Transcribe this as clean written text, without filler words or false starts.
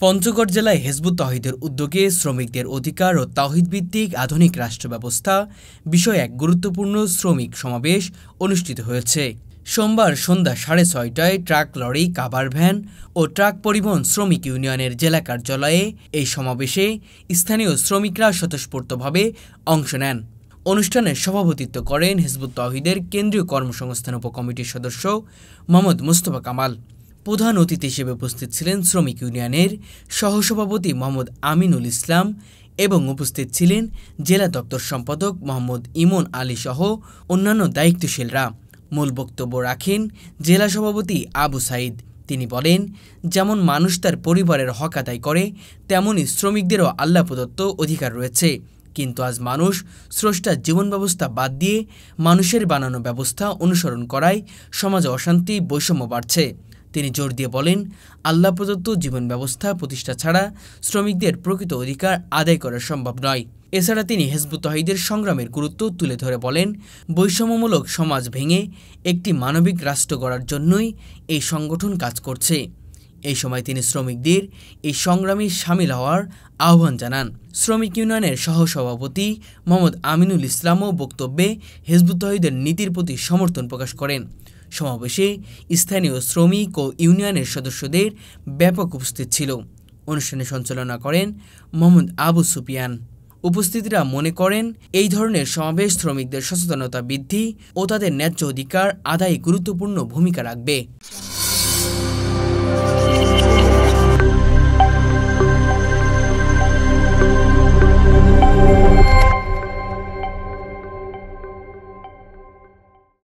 পঞ্চগড় জেলায় হিজবুত তাওহীদের উদ্যোগে শ্রমিকদের অধিকার ও তাওহীদ ভিত্তিক আধুনিক রাষ্ট্র ব্যবস্থা বিষয়ে এক গুরুত্বপূর্ণ শ্রমিক সমাবেশ অনুষ্ঠিত হয়েছে। সোমবার সন্ধ্যা 6:30টায় ট্রাক, লরি, কাভার ভ্যান ও ট্রাক পরিবহন শ্রমিক ইউনিয়নের জেলা কার্যালয়ে এই সমাবেশে স্থানীয় শ্রমিকরা স্বতঃস্ফূর্তভাবে অংশ নেন। অনুষ্ঠানে সভাপতিত্ব করেন হিজবুত তাওহীদের কেন্দ্রীয় কর্মসংস্থান উপকমিটির সদস্য মোহাম্মদ মুস্তফা কামাল। প্রধান অতিথি হিসেবে উপস্থিত ছিলেন শ্রমিক ইউনিয়নের সহসভাপতি মোহাম্মদ আমিনুল ইসলাম এবং উপস্থিত ছিলেন জেলা দপ্তর সম্পাদক মোহাম্মদ ইমন আলী সহ অন্যান্য দায়িত্বশীলরা। মূল বক্তব্য রাখেন জেলা সভাপতি আবু সাইদ। তিনি বলেন, যেমন মানুষ তার পরিবারের হক আদায় করে, তেমনই শ্রমিকদেরও আল্লাহ প্রদত্ত অধিকার রয়েছে। কিন্তু আজ মানুষ স্রষ্টার জীবন ব্যবস্থা বাদ দিয়ে মানুষের বানানো ব্যবস্থা অনুসরণ করায় সমাজে অশান্তি, বৈষম্য বাড়ছে। তিনি জোর দিয়ে বলেন, আল্লাহ প্রদত্ত জীবন ব্যবস্থা প্রতিষ্ঠা ছাড়া শ্রমিকদের প্রকৃত অধিকার আদায় করা সম্ভব নয়। এছাড়া তিনি হিজবুত তাওহীদের সংগ্রামের গুরুত্ব তুলে ধরে বলেন, বৈষম্যমূলক সমাজ ভেঙে একটি মানবিক রাষ্ট্র গড়ার জন্যই এই সংগঠন কাজ করছে। এই সময় তিনি শ্রমিকদের এই সংগ্রামে শামিল হওয়ার আহ্বান জানান। শ্রমিক ইউনিয়নের সহসভাপতি মোহাম্মদ আমিনুল ইসলামও বক্তব্যে হিজবুত তাওহীদের নীতির প্রতি সমর্থন প্রকাশ করেন। সমাবেশে স্থানীয় শ্রমিক ও ইউনিয়নের সদস্যদের ব্যাপক উপস্থিত ছিল। অনুষ্ঠানে সঞ্চালনা করেন মোহাম্মদ আবু সুফিয়ান। উপস্থিতরা মনে করেন, এই ধরনের সমাবেশ শ্রমিকদের সচেতনতা বৃদ্ধি ও তাদের ন্যায্য অধিকার আদায়ে গুরুত্বপূর্ণ ভূমিকা রাখবে।